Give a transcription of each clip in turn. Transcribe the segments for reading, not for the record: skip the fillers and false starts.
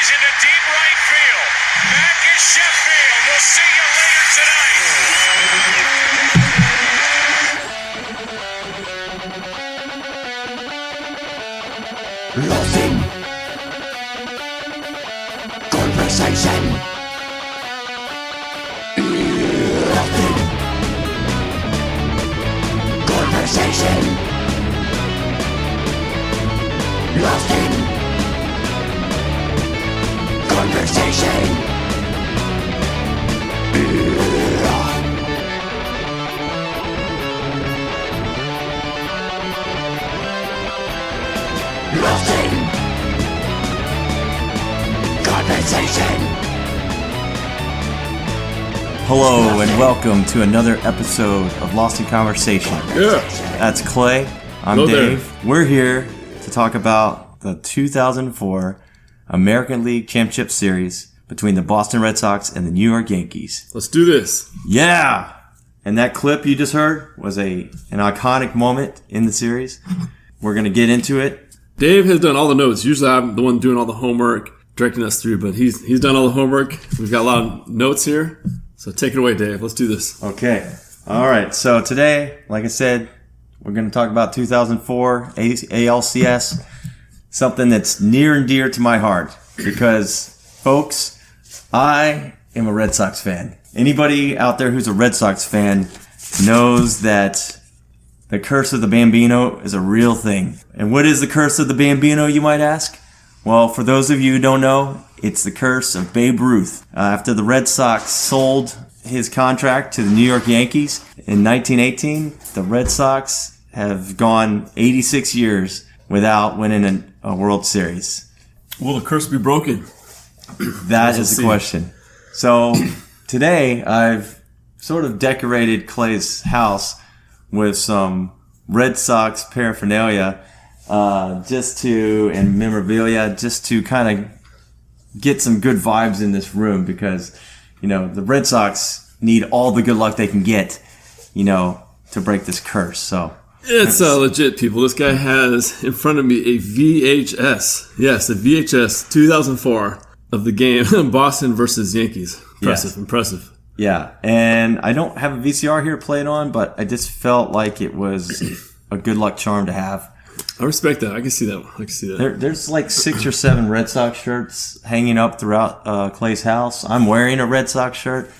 Yankees into deep right field. Back is Sheffield. We'll see you later tonight. Lost in conversation. Lost in conversation. Lost in conversation. Lost in conversation. Hello and welcome to another episode of Lost in Conversation. Yeah. That's Clay. I'm Hello Dave. there. We're here to talk about the 2004 American League Championship Series between the Boston Red Sox and the New York Yankees. Let's do this. Yeah! And that clip you just heard was an iconic moment in the series. We're going to get into it. Dave has done all the notes. Usually I'm the one doing all the homework, directing us through, but he's done all the homework. We've got a lot of notes here. So take it away, Dave. Let's do this. Okay. All right. So today, like I said, we're going to talk about 2004 ALCS, something that's near and dear to my heart because, folks, I am a Red Sox fan. Anybody out there who's a Red Sox fan knows that the curse of the Bambino is a real thing. And what is the curse of the Bambino, you might ask? Well, for those of you who don't know, it's the curse of Babe Ruth. After the Red Sox sold his contract to the New York Yankees in 1918, the Red Sox have gone 86 years without winning a World Series. Will the curse be broken? That is the question. So today I've sort of decorated Clay's house with some Red Sox paraphernalia, and memorabilia, just to kind of get some good vibes in this room because, you know, the Red Sox need all the good luck they can get, you know, to break this curse. So It's legit, people. This guy has in front of me a VHS. Yes, a VHS 2004 of the game Boston versus Yankees. Impressive. yeah, and I don't have a VCR here to play it on, but I just felt like it was a good luck charm to have. I respect that. I can see that. There's like 6 or 7 Red Sox shirts hanging up throughout Clay's house. I'm wearing a Red Sox shirt.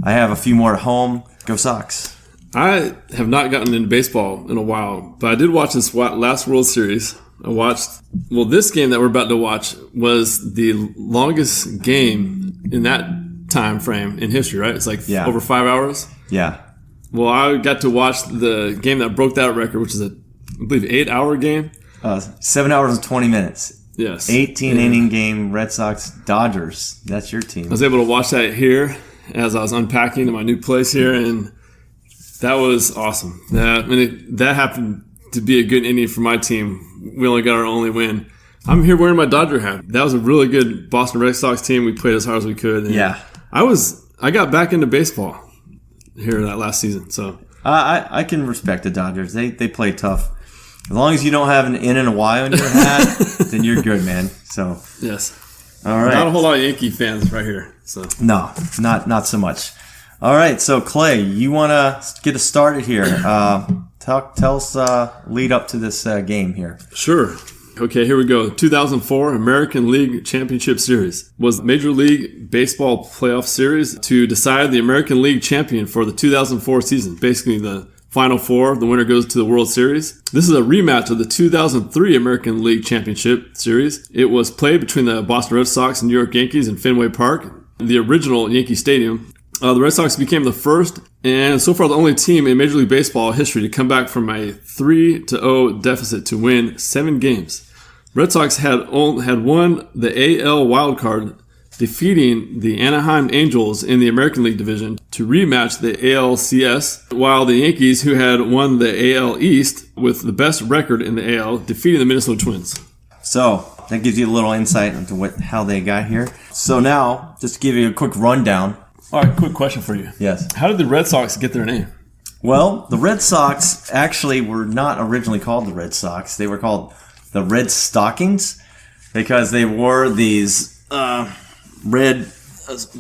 I have a few more at home. Go Sox. I have not gotten into baseball in a while, but I did watch this last World Series. This game that we're about to watch was the longest game in that time frame in history, right? It's like over 5 hours. Yeah. Well, I got to watch the game that broke that record, which is I believe 8-hour game. 7 hours and 20 minutes. Yes. 18-inning game, Red Sox Dodgers. That's your team. I was able to watch that here as I was unpacking in my new place here, and that was awesome. That happened to be a good inning for my team. We only got our only win. I'm here wearing my Dodger hat. That was a really good Boston Red Sox team. We played as hard as we could. And yeah. I got back into baseball here that last season. So I can respect the Dodgers. They play tough. As long as you don't have an N and a Y on your hat, then you're good, man. So yes. All right. Not a whole lot of Yankee fans right here. So no, not so much. All right, so Clay, you want to get us started here? Tell us lead up to this game here. Sure. Okay, here we go. 2004 American League Championship Series was Major League Baseball playoff series to decide the American League champion for the 2004 season. Basically, the Final Four, the winner goes to the World Series. This is a rematch of the 2003 American League Championship Series. It was played between the Boston Red Sox and New York Yankees in Fenway Park, the original Yankee Stadium. The Red Sox became the first and so far the only team in Major League Baseball history to come back from a 3-0 deficit to win 7 games. Red Sox had won the AL wildcard, defeating the Anaheim Angels in the American League division to rematch the ALCS, while the Yankees, who had won the AL East with the best record in the AL, defeated the Minnesota Twins. So that gives you a little insight into how they got here. So now, just to give you a quick rundown. All right, quick question for you. Yes. How did the Red Sox get their name? Well, the Red Sox actually were not originally called the Red Sox. They were called the Red Stockings because they wore these red.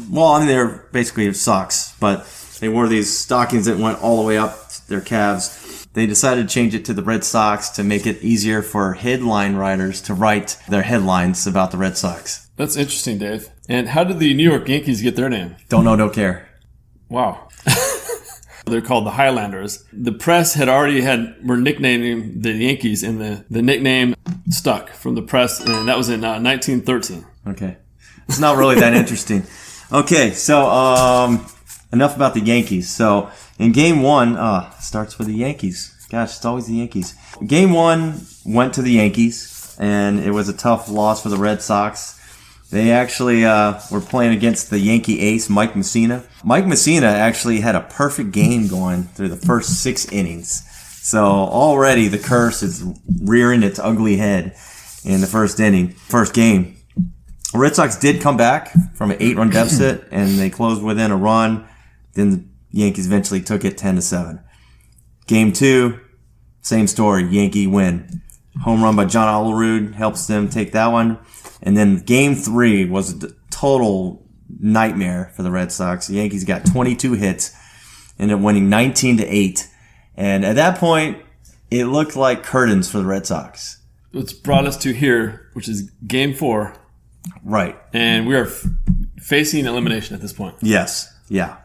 Well, I mean, they're basically socks, but they wore these stockings that went all the way up their calves. They decided to change it to the Red Sox to make it easier for headline writers to write their headlines about the Red Sox. That's interesting, Dave. And how did the New York Yankees get their name? Don't know, don't care. Wow. They're called the Highlanders. The press were nicknaming the Yankees, and the nickname stuck from the press, and that was in 1913. Okay. It's not really that interesting. Okay, so enough about the Yankees. So in game one, starts with the Yankees. Gosh, it's always the Yankees. Game one went to the Yankees, and it was a tough loss for the Red Sox. They actually were playing against the Yankee ace, Mike Mussina. Mike Mussina actually had a perfect game going through the first 6 innings. So already the curse is rearing its ugly head in the first game. The Red Sox did come back from an 8-run deficit, and they closed within a run. Then the Yankees eventually took it 10-7. Game 2, same story. Yankee win. Home run by John Olerud helps them take that one. And then game 3 was a total nightmare for the Red Sox. The Yankees got 22 hits, ended up winning 19-8. And at that point, it looked like curtains for the Red Sox. What's brought us to here, which is game 4. Right. And we are facing elimination at this point. Yes. Yeah.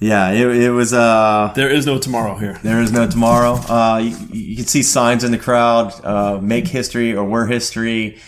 Yeah, it was... there is no tomorrow here. There is no tomorrow. You can see signs in the crowd, make history or we're history.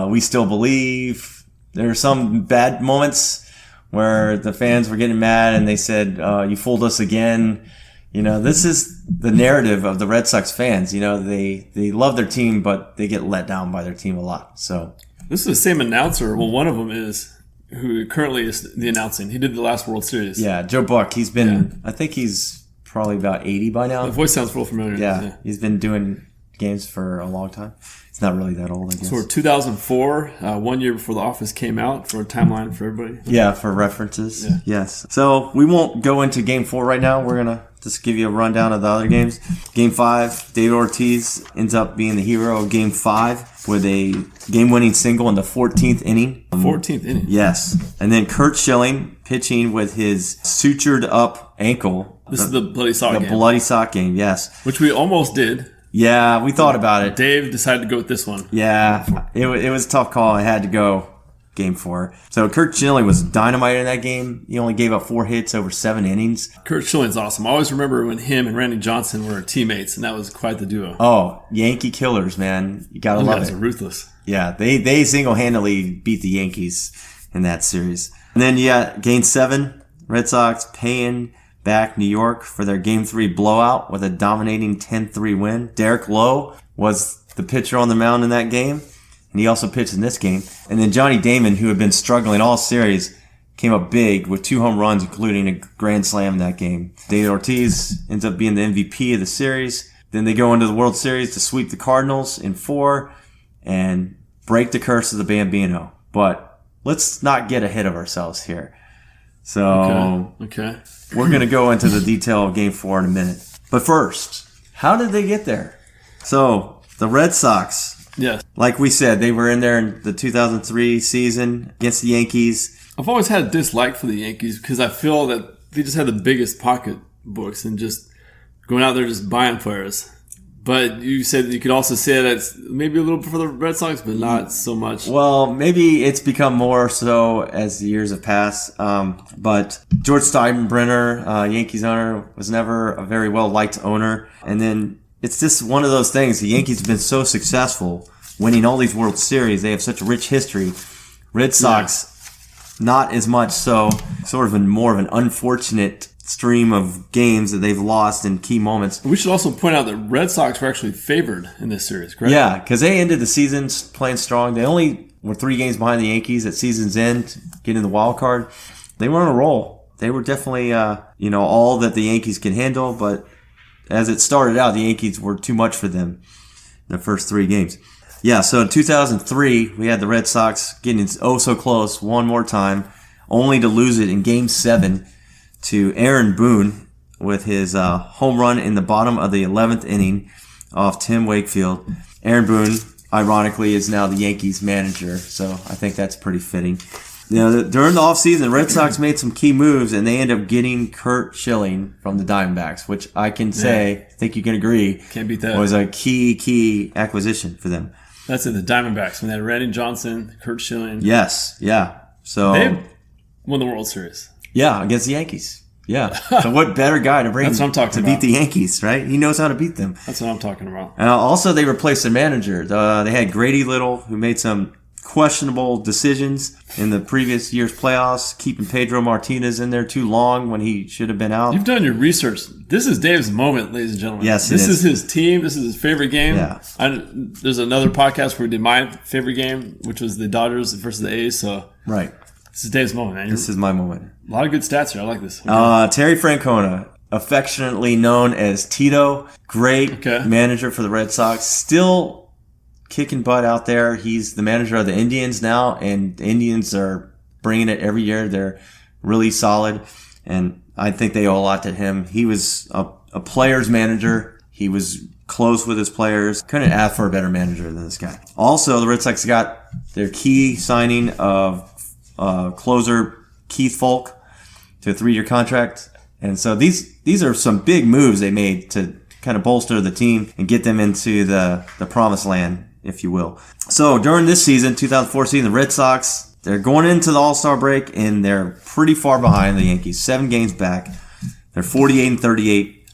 We still believe. There are some bad moments where the fans were getting mad and they said, you fooled us again. You know, this is the narrative of the Red Sox fans. You know, they love their team, but they get let down by their team a lot. So this is the same announcer. Well, one of them is who currently is the announcing. He did the last World Series. Yeah, Joe Buck. He's been, I think he's probably about 80 by now. The voice sounds real familiar. Yeah, he's been doing games for a long time. It's not really that old, I guess. So we're 2004, 1 year before The Office came out, for a timeline for everybody. Yeah, for references. Yeah. Yes. So we won't go into Game 4 right now. We're going to just give you a rundown of the other games. Game 5, David Ortiz ends up being the hero of Game 5 with a game-winning single in the 14th inning. 14th inning? Yes. And then Kurt Schilling pitching with his sutured-up ankle. This is the Bloody Sock game. The Bloody Sock game, yes. Which we almost did. Yeah, we thought about it. Dave decided to go with this one. Yeah, it was a tough call. I had to go Game 4. So Kurt Schilling was dynamite in that game. He only gave up 4 hits over 7 innings. Kurt Schilling's awesome. I always remember when him and Randy Johnson were teammates, and that was quite the duo. Oh, Yankee killers, man. You gotta Those love guys it. are ruthless. Yeah, they single-handedly beat the Yankees in that series. And then, yeah, Game 7, Red Sox paying back New York for their Game 3 blowout with a dominating 10-3 win. Derek Lowe was the pitcher on the mound in that game, and he also pitched in this game. And then Johnny Damon, who had been struggling all series, came up big with 2 home runs, including a grand slam in that game. David Ortiz ends up being the MVP of the series. Then they go into the World Series to sweep the Cardinals in 4 and break the curse of the Bambino. But let's not get ahead of ourselves here. So Okay. we're going to go into the detail of Game 4 in a minute. But first, how did they get there? So the Red Sox, Yes. like we said, they were in there in the 2003 season against the Yankees. I've always had a dislike for the Yankees because I feel that they just had the biggest pocketbooks and just going out there just buying players. But you said you could also say that it's maybe a little bit for the Red Sox, but not so much. Well, maybe it's become more so as the years have passed. But George Steinbrenner, Yankees owner, was never a very well-liked owner. And then it's just one of those things. The Yankees have been so successful, winning all these World Series. They have such a rich history. Red Sox, not as much so. Sort of more of an unfortunate stream of games that they've lost in key moments. We should also point out that Red Sox were actually favored in this series, correct? Yeah, because they ended the season playing strong. They only were 3 games behind the Yankees at season's end, getting the wild card. They were on a roll. They were definitely, all that the Yankees can handle. But as it started out, the Yankees were too much for them in the first 3 games. Yeah, so in 2003, we had the Red Sox getting oh so close one more time, only to lose it in Game 7 to Aaron Boone with his home run in the bottom of the 11th inning off Tim Wakefield. Aaron Boone, ironically, is now the Yankees manager. So I think that's pretty fitting. During the offseason, the Red Sox made some key moves, and they ended up getting Curt Schilling from the Diamondbacks, which I can say, I think you can agree, Can't beat that. was a key acquisition for them. That's it, the Diamondbacks. When they had Randy Johnson, Curt Schilling. Yes, yeah. So They won the World Series. yeah, against the Yankees. Yeah. So what better guy to bring That's what I'm talking to about. beat the Yankees, right? He knows how to beat them. That's what I'm talking about. Also, they replaced their manager. They had Grady Little, who made some questionable decisions in the previous year's playoffs, keeping Pedro Martinez in there too long when he should have been out. You've done your research. This is Dave's moment, ladies and gentlemen. Yes, this it is his team. This is his favorite game. Yeah. There's another podcast where we did my favorite game, which was the Dodgers versus the A's. So Right. this is Dave's moment, man. This is my moment. A lot of good stats here. I like this. Terry Francona, affectionately known as Tito, great manager for the Red Sox, still kicking butt out there. He's the manager of the Indians now, and the Indians are bringing it every year. They're really solid, and I think they owe a lot to him. He was a player's manager. He was close with his players. Couldn't ask for a better manager than this guy. Also, the Red Sox got their key signing of closer Keith Folk to a 3-year contract. And so these are some big moves they made to kind of bolster the team and get them into the promised land, if you will. So during this season, 2004 season, the Red Sox, they're going into the All-Star break, and they're pretty far behind the Yankees, 7 games back. They're 48-38,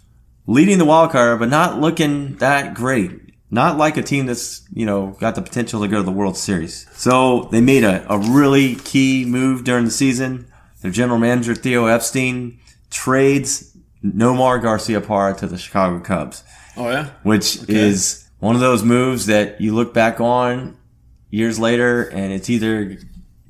leading the wild card, but not looking that great. Not like a team that's, got the potential to go to the World Series. So they made a really key move during the season. Their general manager, Theo Epstein, trades Nomar Garciaparra to the Chicago Cubs. Oh, yeah? Which is one of those moves that you look back on years later, and it's either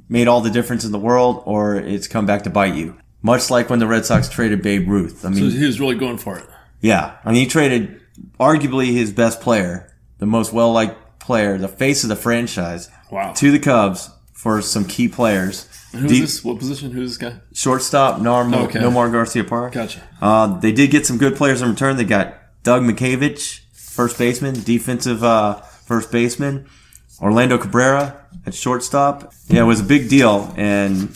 made all the difference in the world or it's come back to bite you. Much like when the Red Sox traded Babe Ruth. I mean, So he was really going for it. Yeah. I mean, he traded arguably his best player, the most well-liked player, the face of the franchise, to the Cubs for some key players. And who's this? What position? Who's this guy? Shortstop, Nomar Garciaparra. Gotcha. They did get some good players in return. They got Doug Mickavich, first baseman, defensive first baseman. Orlando Cabrera at shortstop. Yeah, it was a big deal, and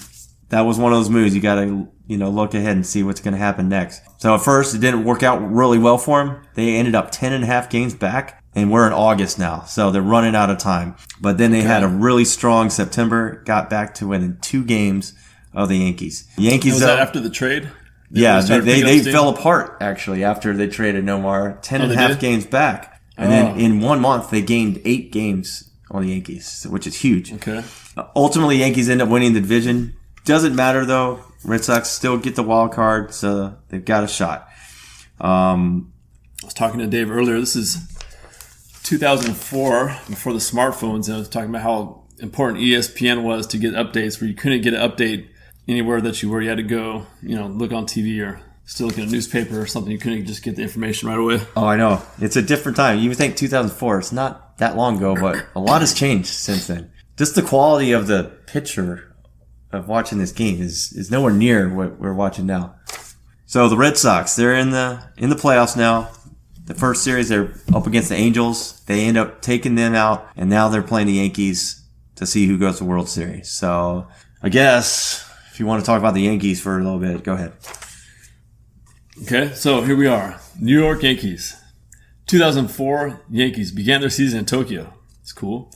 that was one of those moves. You got to, look ahead and see what's going to happen next. So at first, it didn't work out really well for them. They ended up 10.5 games back, and we're in August now, so they're running out of time. But then they had a really strong September, got back to within 2 games of the Yankees. The Yankees, was that after the trade? They fell apart, actually, after they traded Nomar. 10.5 games back. And then in 1 month, they gained 8 games on the Yankees, which is huge. Okay. Ultimately, Yankees end up winning the division. Doesn't matter, though. Red Sox still get the wild card, so they've got a shot. I was talking to Dave earlier. This is 2004, before the smartphones, and I was talking about how important ESPN was to get updates, where you couldn't get an update anywhere that you were. You had to go, look on TV or still look at a newspaper or something. You couldn't just get the information right away. Oh, I know. It's a different time. You would think 2004. It's not that long ago, but a lot has changed since then. Just the quality of the picture of watching this game is nowhere near what we're watching now. So the Red Sox, they're in the playoffs now. The first series, they're up against the Angels. They end up taking them out, and now they're playing the Yankees to see who goes to the World Series. So I guess if you want to talk about the Yankees for a little bit, go ahead. Okay, so here we are. New York Yankees. 2004 Yankees began their season in Tokyo. It's cool.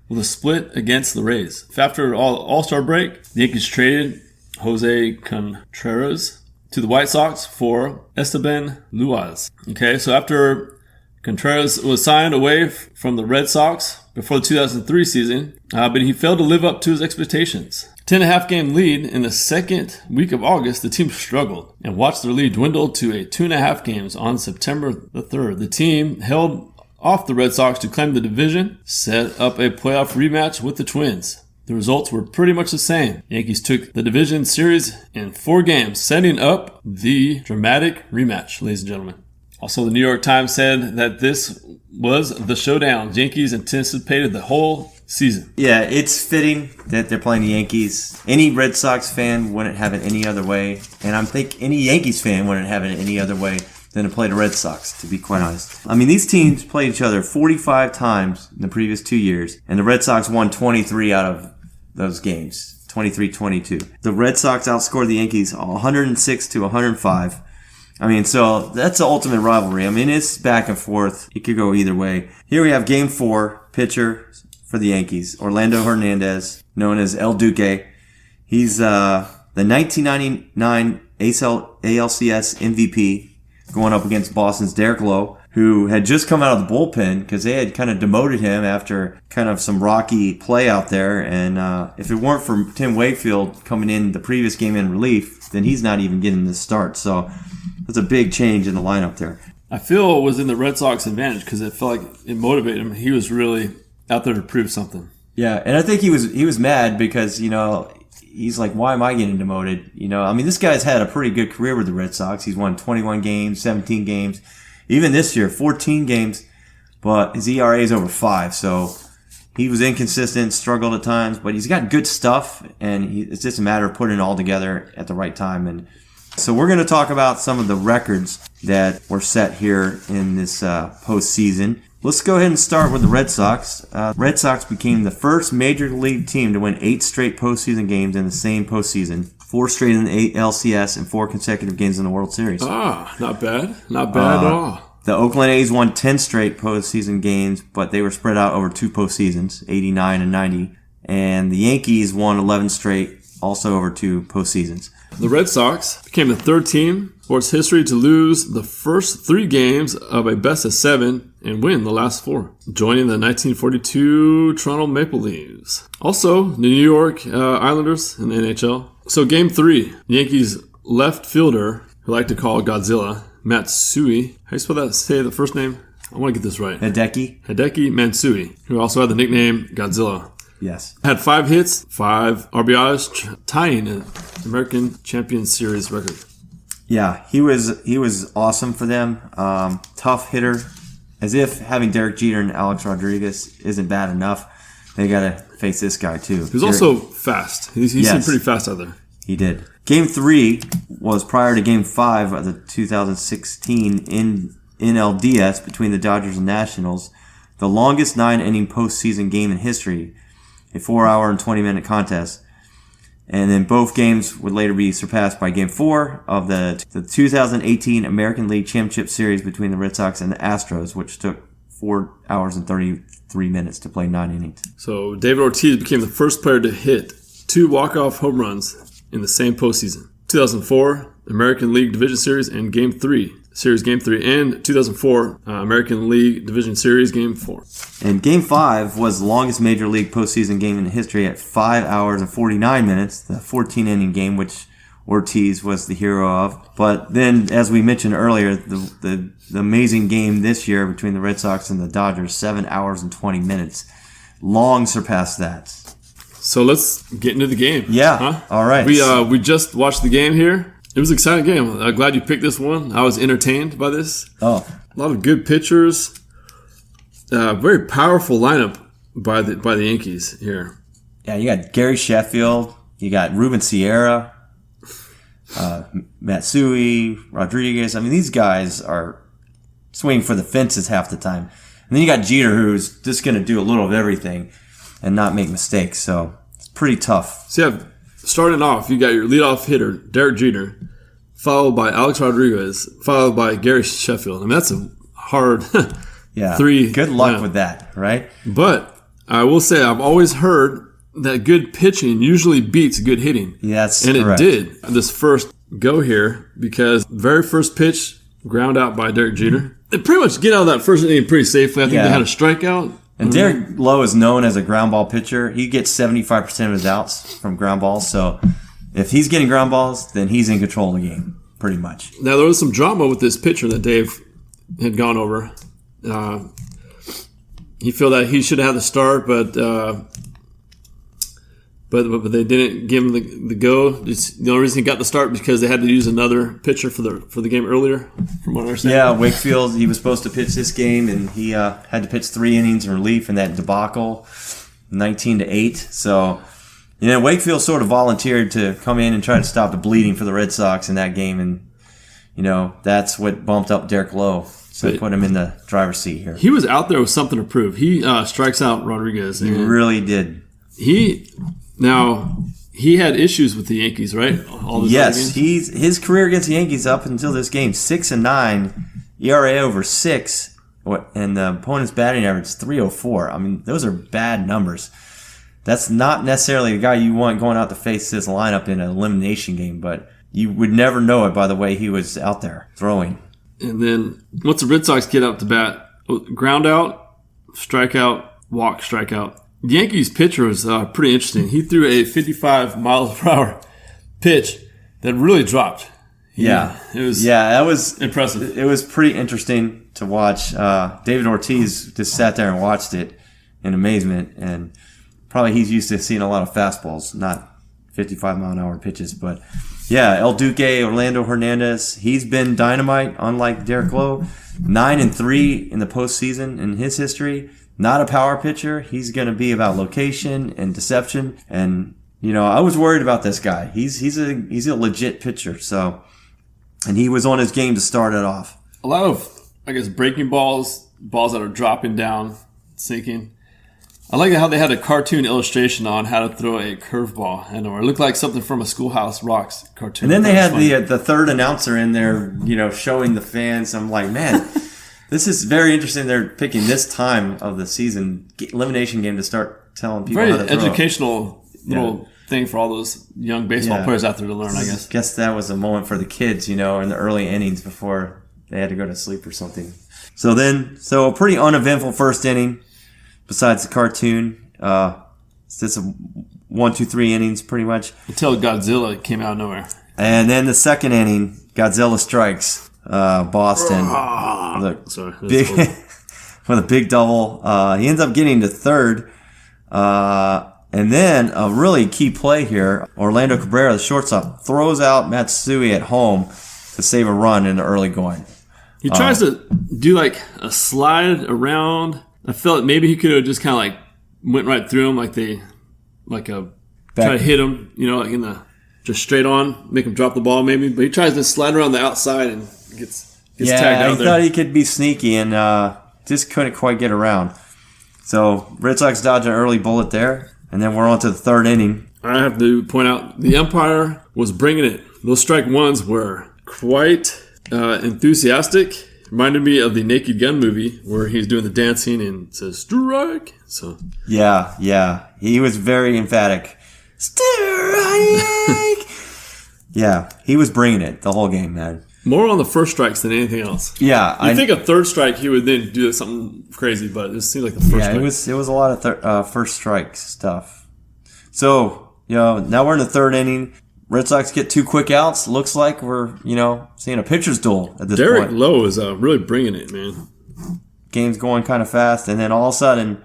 With a split against the Rays. After All-Star break, the Yankees traded Jose Contreras to the White Sox for Esteban Luaz. Okay, so after Contreras was signed away from the Red Sox before the 2003 season, but he failed to live up to his expectations. 10.5 game lead in the second week of August, the team struggled and watched their lead dwindle to a 2.5 games on September the 3rd. The team held off the Red Sox to claim the division, set up a playoff rematch with the Twins. The results were pretty much the same. Yankees took the division series in 4 games, setting up the dramatic rematch, ladies and gentlemen. Also, the New York Times said that this was the showdown Yankees anticipated the whole season. Yeah, it's fitting that they're playing the Yankees. Any Red Sox fan wouldn't have it any other way, and I think any Yankees fan wouldn't have it any other way. than to play the Red Sox, to be quite honest. I mean, these teams played each other 45 times in the previous 2 years, and the Red Sox won 23 out of those games, 23-22. The Red Sox outscored the Yankees 106 to 105. I mean, so that's the ultimate rivalry. I mean, it's back and forth. It could go either way. Here we have Game 4, pitcher for the Yankees, Orlando Hernandez, known as El Duque. He's the 1999 ALCS MVP, going up against Boston's Derek Lowe, who had just come out of the bullpen because they had kind of demoted him after kind of some rocky play out there. And if it weren't for Tim Wakefield coming in the previous game in relief, then he's not even getting the start. So that's a big change in the lineup there. I feel it was in the Red Sox advantage because it felt like it motivated him. He was really out there to prove something. Yeah, and I think he was mad because, he's like, why am I getting demoted? I mean, this guy's had a pretty good career with the Red Sox. He's won 21 games, 17 games. Even this year, 14 games, but his ERA is over 5. So he was inconsistent, struggled at times, but he's got good stuff, and it's just a matter of putting it all together at the right time. And so we're going to talk about some of the records that were set here in this postseason. Let's go ahead and start with the Red Sox. Red Sox became the first major league team to win 8 straight postseason games in the same postseason, 4 straight in the LCS, and 4 consecutive games in the World Series. Not bad. Not bad at all. The Oakland A's won 10 straight postseason games, but they were spread out over 2 postseasons, 89 and 90. And the Yankees won 11 straight, also over 2 postseasons. The Red Sox became the 3rd team in sports history to lose the first 3 games of a best-of-7 and win the last 4, joining the 1942 Toronto Maple Leafs. Also, the New York Islanders in the NHL. So Game 3, Yankees left fielder, who I like to call Godzilla, Matsui. How do you spell that? Say the first name? I want to get this right. Hideki Matsui, who also had the nickname Godzilla. Yes. Had 5 hits, 5 RBIs, tying an American Champions Series record. Yeah, he was awesome for them. Tough hitter. As if having Derek Jeter and Alex Rodriguez isn't bad enough, they got to face this guy too. He was also fast. He seemed pretty fast out there. He did. Game 3 was prior to Game 5 of the 2016 NLDS between the Dodgers and Nationals, the longest 9-inning postseason game in history, a 4-hour and 20-minute contest. And then both games would later be surpassed by Game 4 of the 2018 American League Championship Series between the Red Sox and the Astros, which took 4 hours and 33 minutes to play 9 innings. So David Ortiz became the first player to hit 2 walk-off home runs in the same postseason. 2004 American League Division Series and Game 3. Series Game 3 and 2004 American League Division Series Game 4. And Game 5 was the longest Major League postseason game in history at 5 hours and 49 minutes, the 14-inning game, which Ortiz was the hero of. But then, as we mentioned earlier, the amazing game this year between the Red Sox and the Dodgers, 7 hours and 20 minutes, long surpassed that. So let's get into the game. Yeah, huh? All right. We just watched the game here. It was an exciting game. I'm glad you picked this one. I was entertained by this. Oh, a lot of good pitchers. Very powerful lineup by the Yankees here. Yeah, you got Gary Sheffield. You got Ruben Sierra, Matsui, Rodriguez. I mean, these guys are swinging for the fences half the time. And then you got Jeter, who's just going to do a little of everything and not make mistakes. So it's pretty tough. So yeah, starting off, you got your leadoff hitter, Derek Jeter, followed by Alex Rodriguez, followed by Gary Sheffield. I mean, that's a hard 3. Good luck with that, right? But I will say I've always heard that good pitching usually beats good hitting. Yes, and correct. It did this first go here because very first pitch, ground out by Derek Jeter. They pretty much get out of that first inning pretty safely. I think they had a strikeout. And Derek Lowe is known as a ground ball pitcher. He gets 75% of his outs from ground balls. So if he's getting ground balls, then he's in control of the game, pretty much. Now, there was some drama with this pitcher that Dave had gone over. He felt that he should have had the start, but they didn't give him the go. The only reason he got the start because they had to use another pitcher for the game earlier, from what I understand. Yeah, Wakefield, he was supposed to pitch this game, and he had to pitch 3 innings in relief in that debacle, 19-8. So, Wakefield sort of volunteered to come in and try to stop the bleeding for the Red Sox in that game, and that's what bumped up Derek Lowe. So But- put him in the driver's seat here. He was out there with something to prove. He strikes out Rodriguez. He And really did. he had issues with the Yankees, right? All those other Yes, games? his career against the Yankees up until this game, 6-9, ERA over 6, and the opponent's batting average is 304. I mean, those are bad numbers. That's not necessarily the guy you want going out to face this lineup in an elimination game, but you would never know it by the way he was out there throwing. And then once the Red Sox get up to bat, ground out, strikeout, walk, strikeout. The Yankees pitcher was pretty interesting. He threw a 55 miles per hour pitch that really dropped. That was impressive. It was pretty interesting to watch. David Ortiz just sat there and watched it in amazement, and probably he's used to seeing a lot of fastballs, not 55-mile-an-hour pitches. But yeah, El Duque, Orlando Hernandez, he's been dynamite, unlike Derek Lowe. 9-3 in the postseason in his history. Not a power pitcher. He's going to be about location and deception. And I was worried about this guy. He's a legit pitcher. So, and he was on his game to start it off. A lot of, I guess, breaking balls that are dropping down, sinking. I like how they had a cartoon illustration on how to throw a curveball. I know it looked like something from a Schoolhouse Rocks cartoon. And then they had the third announcer in there, showing the fans. I'm like, man, this is very interesting. They're picking this time of the season, elimination game, to start telling people very how to throw. Educational little thing for all those young baseball players out there to learn, I guess. Guess that was a moment for the kids, in the early innings before they had to go to sleep or something. So a pretty uneventful first inning. Besides the cartoon, it's just a 1, 2, 3 innings pretty much. Until Godzilla came out of nowhere. And then the second inning, Godzilla strikes Boston with a big double. He ends up getting to third. And then a really key play here, Orlando Cabrera, the shortstop, throws out Matsui at home to save a run in the early going. He tries to do like a slide around. I felt maybe he could have just kind of like went right through him, try to hit him, just straight on, make him drop the ball maybe. But he tries to slide around the outside and gets tagged out there. He thought he could be sneaky and just couldn't quite get around. So Red Sox dodged an early bullet there, and then we're on to the third inning. I have to point out the umpire was bringing it. Those strike ones were quite enthusiastic. Reminded me of the Naked Gun movie where he's doing the dancing and says strike. So yeah, he was very emphatic. Strike. Yeah, he was bringing it the whole game, man. More on the first strikes than anything else. Yeah, I think a third strike he would then do something crazy, but it seemed like the first strike. It was a lot of first strike stuff. So now we're in the third inning. Red Sox get 2 quick outs. Looks like we're, seeing a pitcher's duel at this point. Derek Lowe is really bringing it, man. Game's going kind of fast, and then all of a sudden,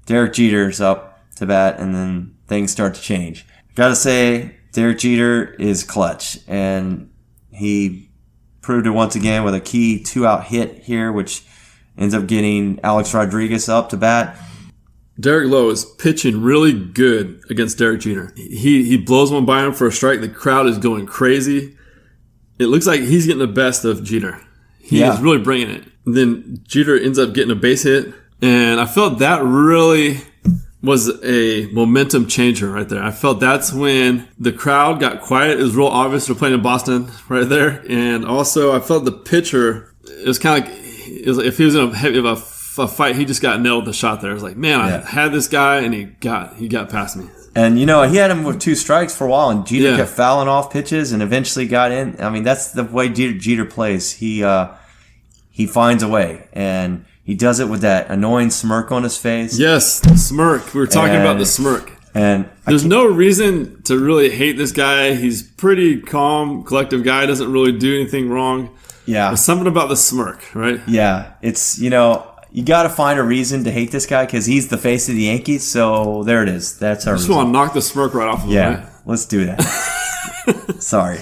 Derek Jeter's up to bat, and then things start to change. Gotta say, Derek Jeter is clutch, and he proved it once again with a key 2-out hit here, which ends up getting Alex Rodriguez up to bat. Derek Lowe is pitching really good against Derek Jeter. He blows one by him for a strike. The crowd is going crazy. It looks like he's getting the best of Jeter. He is really bringing it. And then Jeter ends up getting a base hit. And I felt that really was a momentum changer right there. I felt that's when the crowd got quiet. It was real obvious they're playing in Boston right there. And also I felt the pitcher, it was kind of like if he was in a fight, he just got nailed the shot there. I was like, man, I had this guy, and he got past me. And he had him with 2 strikes for a while, and Jeter kept fouling off pitches, and eventually got in. I mean, that's the way Jeter plays. He finds a way, and he does it with that annoying smirk on his face. Yes, the smirk. We were talking about the smirk. And there's no reason to really hate this guy. He's pretty calm, collective guy. Doesn't really do anything wrong. Yeah, there's something about the smirk, right? Yeah, it's you got to find a reason to hate this guy because he's the face of the Yankees. So there it is. That's our. I just want to knock the smirk right off of him. Yeah, right? Let's do that. Sorry,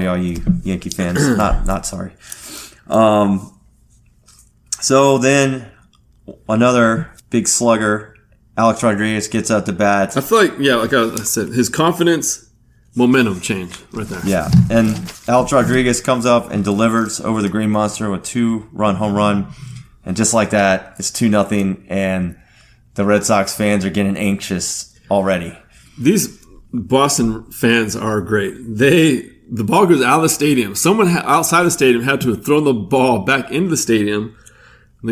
all you Yankee fans. Not sorry. So then another big slugger, Alex Rodriguez gets out to bat. I feel like I said, his confidence momentum change right there. Yeah, and Alex Rodriguez comes up and delivers over the Green Monster with 2-run home run. And just like that, it's 2-0, and the Red Sox fans are getting anxious already. These Boston fans are great. The ball goes out of the stadium. Someone outside the stadium had to have thrown the ball back into the stadium.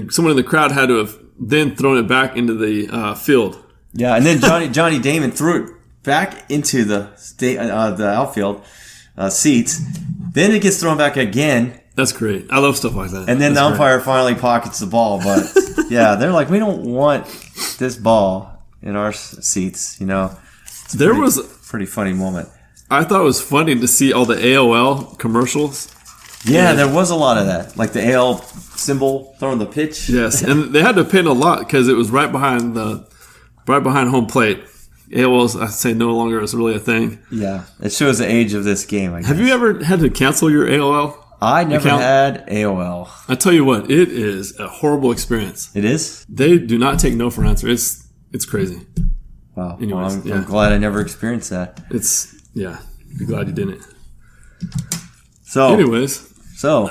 Someone in the crowd had to have then thrown it back into the field. Yeah, and then Johnny Damon threw it back into the outfield seats. Then it gets thrown back again. That's great. I love stuff like that. And then That's the umpire finally pockets the ball. But yeah, they're like, we don't want this ball in our seats. There was pretty funny moment. I thought it was funny to see all the AOL commercials. Yeah, there was a lot of that, like the AL symbol throwing the pitch. Yes, and they had to pin a lot because it was right behind home plate. AOL's, I say, no longer is really a thing. Yeah, it shows the age of this game. I guess. Have you ever had to cancel your AOL? I never account? had AOL. I tell you what, it is a horrible experience. It is? They do not take no for an answer. It's crazy. Wow. Anyways, I'm glad I never experienced that. Be glad you didn't. So, anyways. So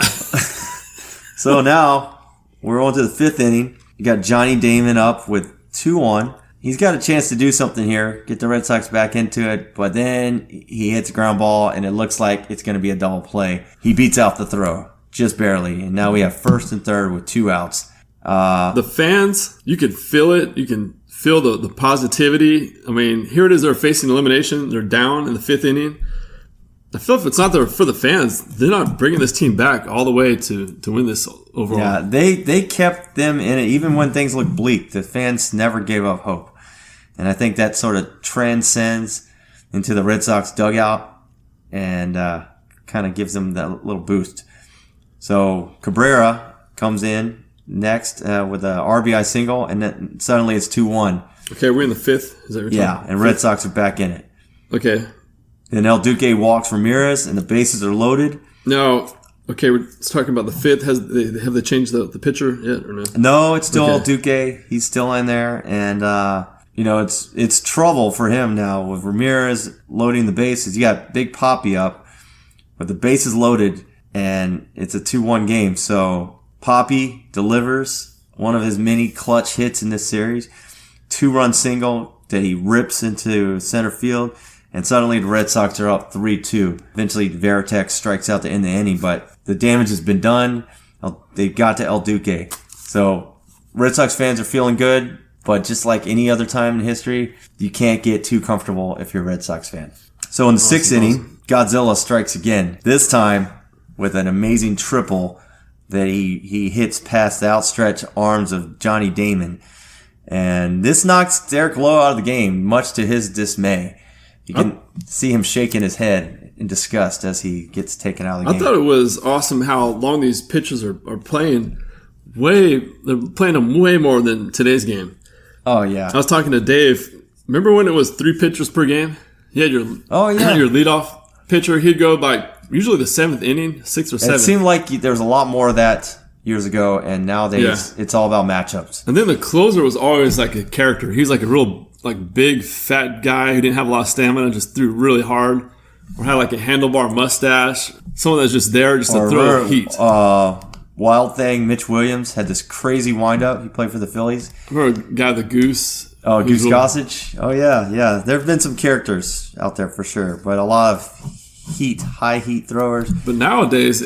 now we're on to the 5th inning. You got Johnny Damon up with 2-1. He's got a chance to do something here, get the Red Sox back into it, but then he hits a ground ball, and it looks like it's going to be a double play. He beats out the throw, just barely, and now we have 1st and 3rd with 2 outs. The fans, you can feel it. You can feel the positivity. I mean, here it is. They're facing elimination. They're down in the 5th inning. I feel if it's not there for the fans, they're not bringing this team back all the way to win this overall. Yeah, they kept them in it even when things looked bleak. The fans never gave up hope. And I think that sort of transcends into the Red Sox dugout and kind of gives them that little boost. So Cabrera comes in next with a RBI single, and then suddenly it's 2-1. Okay, we're in the 5th. Is that what you're talking? And Red Sox are back in it. Okay. Then El Duque walks Ramirez, and the bases are loaded. Now, okay, we're talking about the 5th. Have they changed the pitcher yet or no? No, it's still El Duque. He's still in there, and it's trouble for him now with Ramirez loading the bases. You got Big Papi up, but the bases loaded, and it's a 2-1 game. So Papi delivers one of his many clutch hits in this series, 2-run single that he rips into center field. And suddenly the Red Sox are up 3-2. Eventually, Veritek strikes out to end the inning, but the damage has been done. They got to El Duque. So Red Sox fans are feeling good, but just like any other time in history, you can't get too comfortable if you're a Red Sox fan. So in the 6th inning, Godzilla strikes again. This time with an amazing triple that he hits past the outstretched arms of Johnny Damon. And this knocks Derek Lowe out of the game, much to his dismay. You can see him shaking his head in disgust as he gets taken out of the game. I thought it was awesome how long these pitchers are playing. They're playing them way more than today's game. Oh, yeah. I was talking to Dave. Remember when it was 3 pitchers per game? You had your leadoff pitcher. He'd go by usually the 7th inning, 6th or 7th. It seemed like there was a lot more of that years ago, and nowadays it's all about matchups. And then the closer was always like a character. He was like a real big fat guy who didn't have a lot of stamina, just threw really hard, or had like a handlebar mustache. Someone that's just there just to throw heat. Wild Thing, Mitch Williams had this crazy windup. He played for the Phillies. Remember a guy, the Goose? Oh, Goose Gossage? Oh, yeah. There have been some characters out there for sure, but a lot of high heat throwers. But nowadays,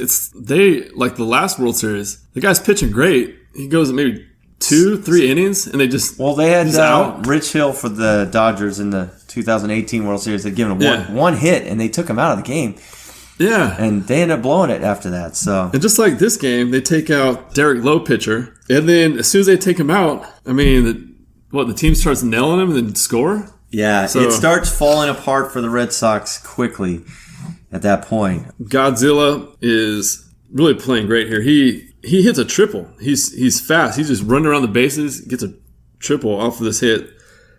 like the last World Series, the guy's pitching great. He goes maybe 2-3 innings, and they just they had out. Rich Hill for the Dodgers in the 2018 World Series. They'd given him one hit, and they took him out of the game. Yeah. And they ended up blowing it after that. So, and just like this game, they take out Derek Lowe pitcher, and then as soon as they take him out, I mean, the team starts nailing him and then score? Yeah, so it starts falling apart for the Red Sox quickly at that point. Godzilla is really playing great here. He hits a triple. He's fast. He's just running around the bases, gets a triple off of this hit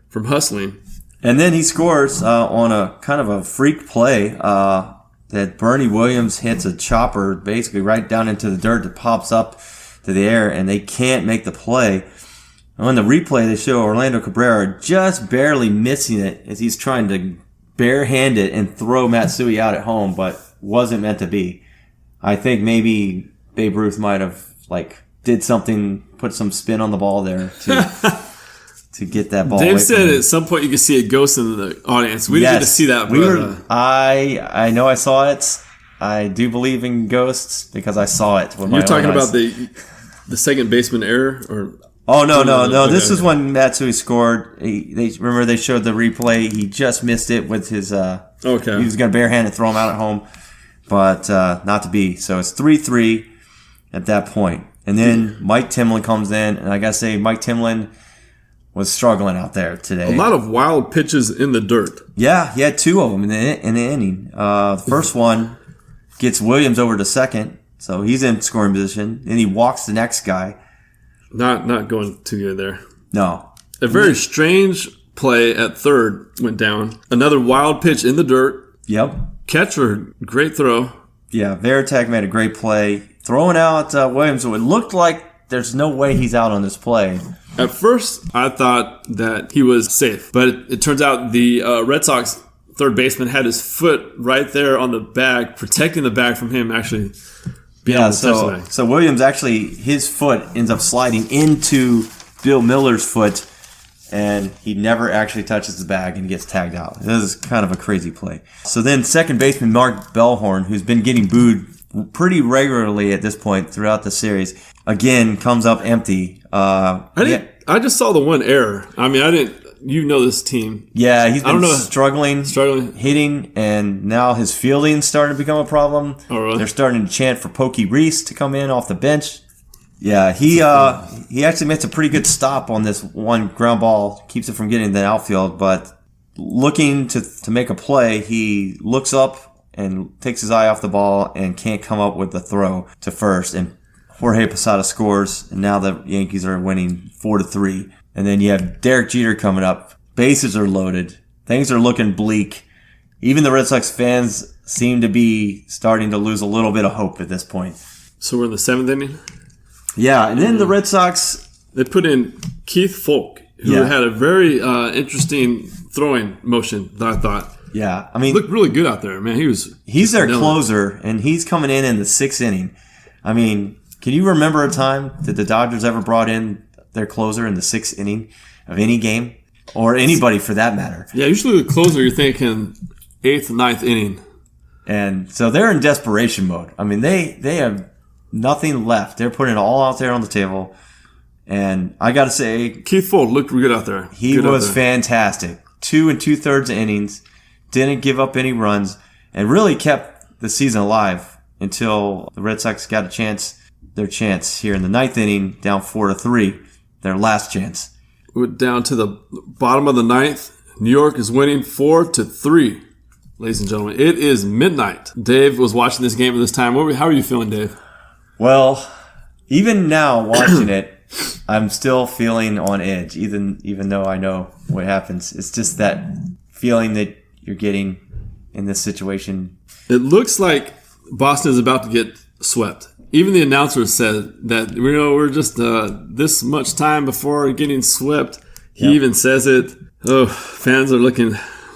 from hustling. And then he scores on a kind of a freak play that Bernie Williams hits a chopper basically right down into the dirt that pops up to the air, and they can't make the play. On the replay, they show Orlando Cabrera just barely missing it as he's trying to barehand it and throw Matsui out at home, but wasn't meant to be. I think maybe Babe Ruth might have did something, put some spin on the ball there to get that ball. Dave away said from him. at some point you could see a ghost in the audience. We didn't get to see that. But, I know I saw it. I do believe in ghosts because I saw it. With you're my talking own eyes. about the second baseman error, or Oh no! This Okay. is when Matsui scored. They showed the replay. He just missed it with his. Okay. He was going to barehand and throw him out at home, but not to be. So it's 3-3 at that point. And then Mike Timlin comes in, and I gotta say, Mike Timlin was struggling out there today. a lot of wild pitches in the dirt. Yeah, he had two of them in the inning. The first one gets Williams over to second, so he's in scoring position. Then he walks the next guy. Not going too good there. No. A very strange play at third went down. Another wild pitch in the dirt. Yep. Catcher, great throw. Yeah, Veritek made a great play. Throwing out Williams, it looked like there's no way he's out on this play. At first, I thought that he was safe, but it turns out the Red Sox third baseman had his foot right there on the bag, protecting the bag from him actually being able to touch the bag. So Williams actually, his foot ends up sliding into Bill Miller's foot, and he never actually touches the bag and gets tagged out. This is kind of a crazy play. So then second baseman Mark Bellhorn, who's been getting booed pretty regularly at this point throughout the series, again comes up empty. I just saw the one error. I mean, I didn't. You know this team. Yeah, he's been don't know. struggling, hitting, and now his fielding's starting to become a problem. Oh, really? They're starting to chant for Pokey Reese to come in off the bench. Yeah, he actually makes a pretty good stop on this one ground ball, keeps it from getting in the outfield, but looking to make a play, he looks up and takes his eye off the ball and can't come up with the throw to first, and Jorge Posada scores, and now the Yankees are winning 4-3. And then you have Derek Jeter coming up. Bases are loaded. Things are looking bleak. Even the Red Sox fans seem to be starting to lose a little bit of hope at this point. So we're in the seventh inning. Yeah, and then the Red Sox... They put in Keith Folk, who had a very interesting throwing motion that I thought. Yeah, I mean... Looked really good out there, man. He's their closer, and he's coming in the sixth inning. I mean, can you remember a time that the Dodgers ever brought in their closer in the sixth inning of any game? Or anybody for that matter. Yeah, usually the closer you're thinking 8th, 9th inning. And so they're in desperation mode. I mean, they have nothing left. They're putting it all out there on the table. And I got to say... Keith Folk looked good out there. He was fantastic. 2 2/3 innings. Didn't give up any runs. And really kept the season alive until the Red Sox got their chance here in the ninth inning, down 4-3. Their last chance. We're down to the bottom of the ninth. New York is winning 4-3. Ladies and gentlemen, it is midnight. Dave was watching this game at this time. How are you feeling, Dave? Well, even now watching it, I'm still feeling on edge, even though I know what happens. It's just that feeling that you're getting in this situation. It looks like Boston is about to get swept. Even the announcer said that we're just this much time before getting swept. He even says it. Oh, fans are looking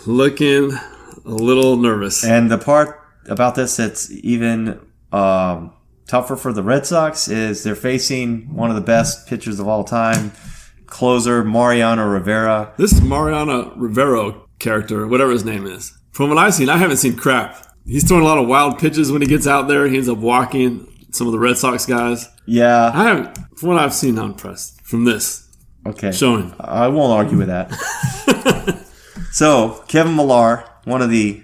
a little nervous. And the part about this that's even tougher for the Red Sox is they're facing one of the best pitchers of all time, closer Mariano Rivera. This Mariano Rivera character, whatever his name is, from what I've seen, I haven't seen crap. He's throwing a lot of wild pitches when he gets out there. He ends up walking some of the Red Sox guys. Yeah. From what I've seen, I'm impressed from this showing. I won't argue with that. So, Kevin Millar, one of the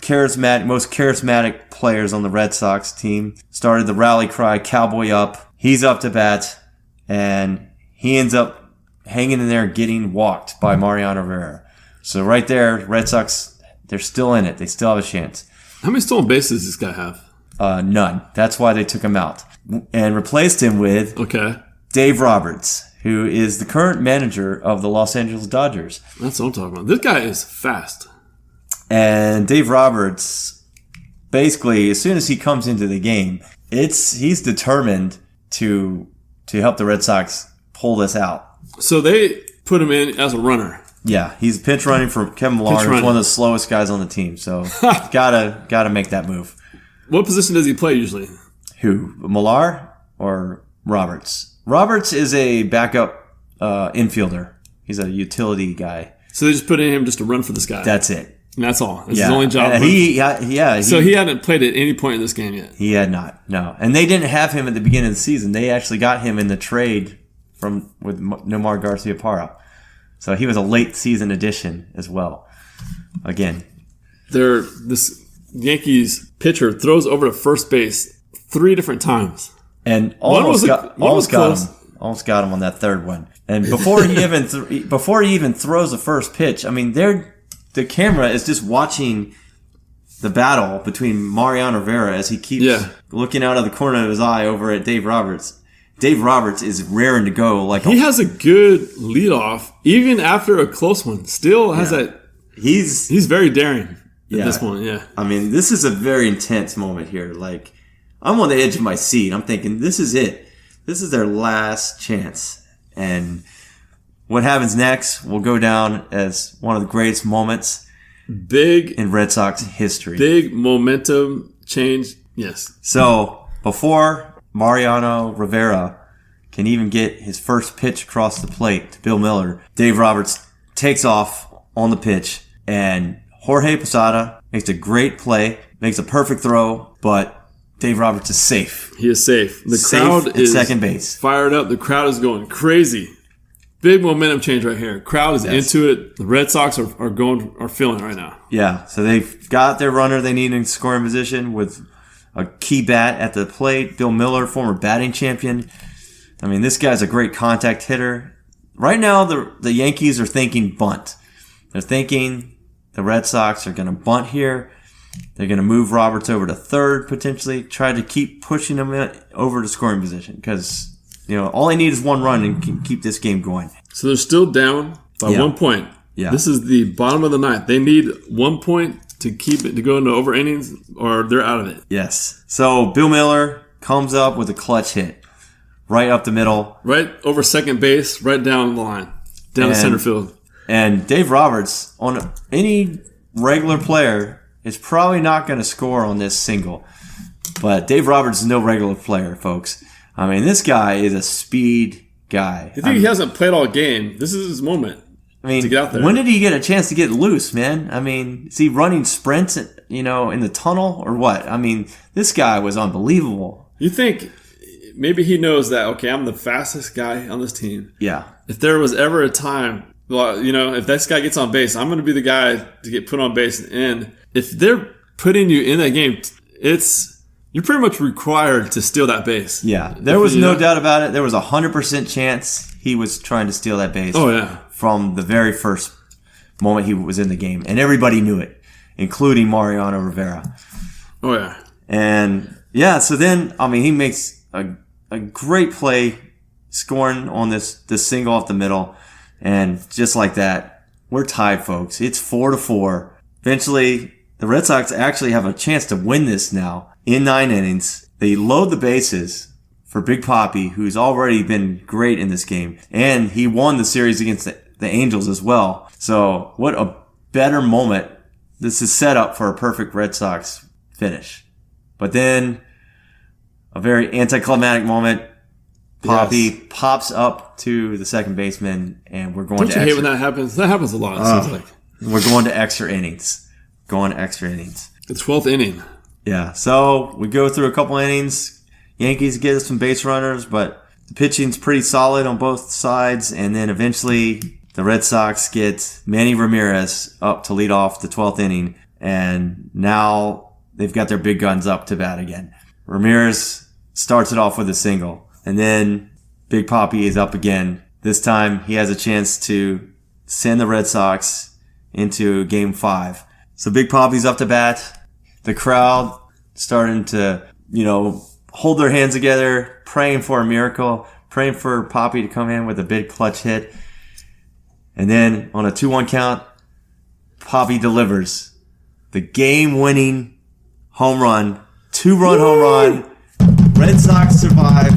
most charismatic players on the Red Sox team, started the rally cry, Cowboy Up. He's up to bat, and he ends up hanging in there getting walked by Mariano Rivera. So right there, Red Sox, they're still in it. They still have a chance. How many stolen bases does this guy have? None. That's why they took him out and replaced him with Dave Roberts, who is the current manager of the Los Angeles Dodgers. That's what I'm talking about. This guy is fast. And Dave Roberts, basically, as soon as he comes into the game, he's determined to help the Red Sox pull this out. So they put him in as a runner. Yeah, he's pinch running for Kevin Millar, who's one of the slowest guys on the team. So gotta make that move. What position does he play usually? Who, Millar or Roberts? Roberts is a backup infielder. He's a utility guy. So they just put in him just to run for this guy. That's it. And that's all. That's his only job. So he hadn't played at any point in this game yet. He had not. No, and they didn't have him at the beginning of the season. They actually got him in the trade with Nomar Garciaparra. So he was a late season addition as well. Again, this Yankees pitcher throws over to first base 3 different times, and almost got him on that third one. And before he even throws the first pitch, I mean, the camera is just watching the battle between Mariano Rivera as he keeps looking out of the corner of his eye over at Dave Roberts. Dave Roberts is raring to go. He has a good leadoff, even after a close one. Still has that. He's very daring at this point. Yeah, I mean, this is a very intense moment here. I'm on the edge of my seat. I'm thinking, this is it. This is their last chance. And what happens next will go down as one of the greatest moments in Red Sox history. Big momentum change. Yes. So before Mariano Rivera can even get his first pitch across the plate to Bill Miller, Dave Roberts takes off on the pitch, and Jorge Posada makes a great play, makes a perfect throw, but Dave Roberts is safe. He is safe. The crowd is second base. Fired up. The crowd is going crazy. Big momentum change right here. Crowd is into it. The Red Sox are feeling it right now. Yeah, so they've got their runner they need in scoring position with a key bat at the plate. Bill Miller, former batting champion. I mean, this guy's a great contact hitter. Right now, the Yankees are thinking bunt. They're thinking the Red Sox are going to bunt here. They're going to move Roberts over to third, potentially. Try to keep pushing him over to scoring position because, all they need is one run and can keep this game going. So they're still down by 1 point. Yeah. This is the bottom of the ninth. They need 1 point to keep it, to go into over innings, or they're out of it. Yes. So Bill Miller comes up with a clutch hit right up the middle. Right over second base, right down the line, down to center field. And Dave Roberts, on any regular player, is probably not going to score on this single. But Dave Roberts is no regular player, folks. I mean, this guy is a speed guy. You think he hasn't played all game? This is his moment. To get out there. When did he get a chance to get loose, man? I mean, is he running sprints, in the tunnel or what? I mean, this guy was unbelievable. You think maybe he knows that, okay, I'm the fastest guy on this team. Yeah. If there was ever a time, if this guy gets on base, I'm going to be the guy to get put on base. And if they're putting you in that game, you're pretty much required to steal that base. Yeah. There was no doubt about it. There was 100% chance he was trying to steal that base. Oh, yeah. From the very first moment he was in the game. And everybody knew it, including Mariano Rivera. Oh, yeah. And, so then, he makes a great play scoring on this single off the middle. And just like that, we're tied, folks. It's 4-4. Eventually, the Red Sox actually have a chance to win this now in 9 innings. They load the bases for Big Papi, who's already been great in this game. And he won the series against the Angels as well. So what a better moment. This is set up for a perfect Red Sox finish. But then a very anticlimactic moment. Papi pops up to the second baseman, and we're going Don't to you hate when that happens? That happens a lot, it seems like. We're going to extra innings. The 12th inning. Yeah, so we go through a couple innings. Yankees get some base runners, but the pitching's pretty solid on both sides. And then eventually the Red Sox get Manny Ramirez up to lead off the 12th inning. And now they've got their big guns up to bat again. Ramirez starts it off with a single. And then Big Papi is up again. This time he has a chance to send the Red Sox into Game 5. So Big Papi's up to bat. The crowd starting to, hold their hands together, praying for a miracle, praying for Papi to come in with a big clutch hit. And then on a 2-1 count, Papi delivers the game-winning home run, 2-run home run. Red Sox survive.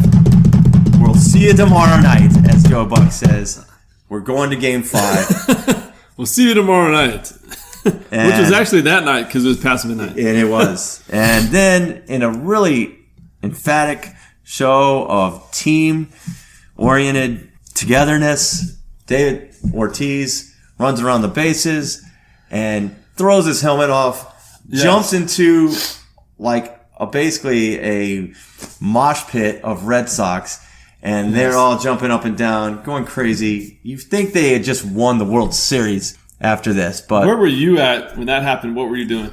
We'll see you tomorrow night, as Joe Buck says. We're going to Game 5. We'll see you tomorrow night. Which was actually that night because it was past midnight. And it was. And then in a really emphatic show of team-oriented togetherness, David Ortiz runs around the bases and throws his helmet off, jumps into basically a mosh pit of Red Sox, and they're all jumping up and down, going crazy. You think they had just won the World Series after this, but where were you at when that happened? What were you doing?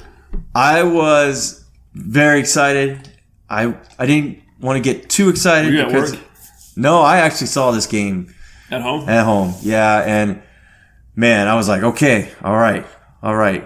I was very excited. I didn't want to get too excited. Were you at work? No, I actually saw this game At home? at home. Yeah, and man, I was like, okay, all right. We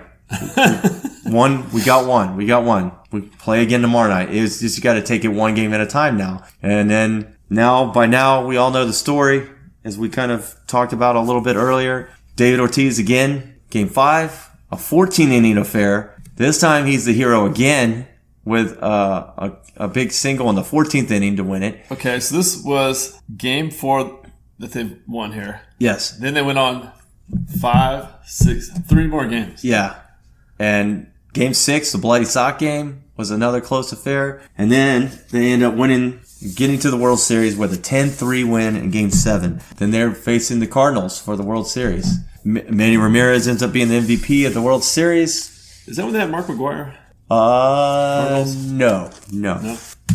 got one. We play again tomorrow night. It was just, you got to take it one game at a time now. And then by now, we all know the story, as we kind of talked about a little bit earlier. David Ortiz again, game 5, a 14-inning affair. This time he's the hero again with a big single in the 14th inning to win it. Okay, so this was game 4 that they won here. Yes. Then they went on 5, 6, 3 more games. Yeah. And game 6, the Bloody Sock game, was another close affair. And then they end up getting to the World Series with a 10-3 win in game 7. Then they're facing the Cardinals for the World Series. Manny Ramirez ends up being the MVP of the World Series. Is that when they had Mark McGwire? No.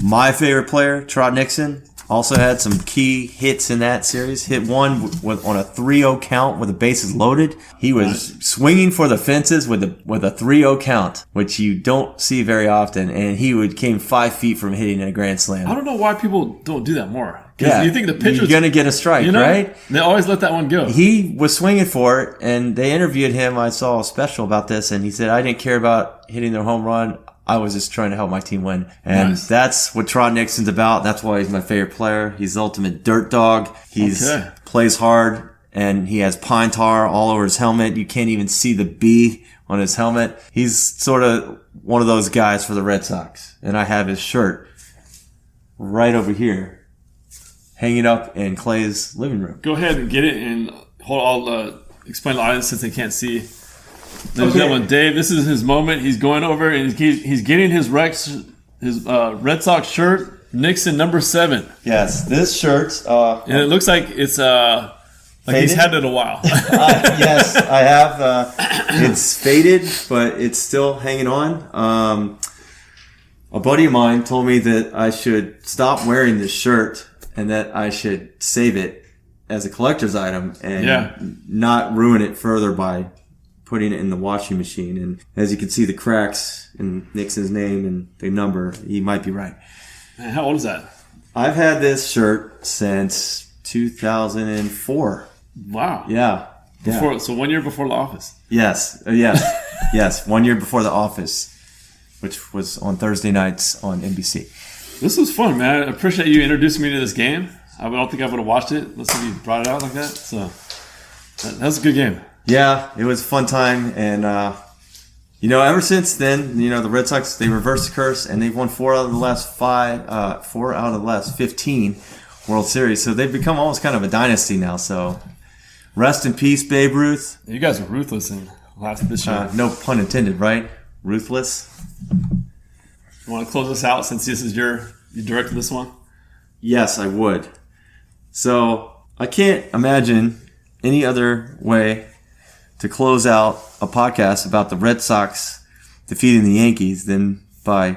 My favorite player, Trot Nixon, also had some key hits in that series. Hit one on a 3-0 count with the bases loaded. He was swinging for the fences with a 3-0 count, which you don't see very often, and he came 5 feet from hitting a grand slam. I don't know why people don't do that more. Yeah, you think the pitcher's you're gonna get a strike, right? They always let that one go. He was swinging for it, and they interviewed him. I saw a special about this, and he said, "I didn't care about hitting their home run. I was just trying to help my team win." And that's what Trot Nixon's about. That's why he's my favorite player. He's the ultimate dirt dog. He's plays hard, and he has pine tar all over his helmet. You can't even see the B on his helmet. He's sort of one of those guys for the Red Sox. And I have his shirt right over here, hanging up in Clay's living room. Go ahead and get it, and I'll explain to the audience since they can't see. Ladies and gentlemen, Dave, this is his moment. He's going over and he's getting his Red Sox shirt, Nixon number 7. Yes, this shirt. And it looks like it's like he's had it a while. Yes, I have. It's faded, but it's still hanging on. A buddy of mine told me that I should stop wearing this shirt and that I should save it as a collector's item and not ruin it further by putting it in the washing machine. And as you can see the cracks in Nixon's name and the number, he might be right. Man, how old is that? I've had this shirt since 2004. Wow. Yeah. So 1 year before The Office. Yes. 1 year before The Office, which was on Thursday nights on NBC. This was fun, man. I appreciate you introducing me to this game. I don't think I would have watched it unless you brought it out like that. So that was a good game. Yeah, it was a fun time. And, ever since then, the Red Sox, they reversed the curse and they've won 4 out of the last 15 World Series. So they've become almost kind of a dynasty now. So rest in peace, Babe Ruth. You guys are ruthless in this year. No pun intended, right? Ruthless. You want to close us out since this is you directed this one? Yes, I would. So I can't imagine any other way to close out a podcast about the Red Sox defeating the Yankees than by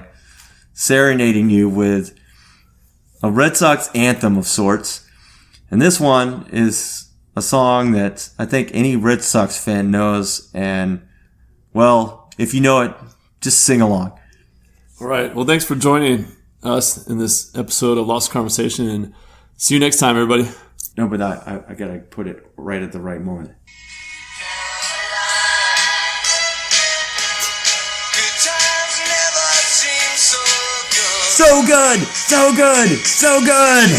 serenading you with a Red Sox anthem of sorts. And this one is a song that I think any Red Sox fan knows. And, well, if you know it, just sing along. All right. Well, thanks for joining us in this episode of Lost Conversation, and see you next time, everybody. No, but I got to put it right at the right moment. So good! So good! So good!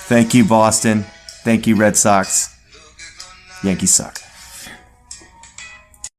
Thank you, Boston. Thank you, Red Sox. Yankees suck.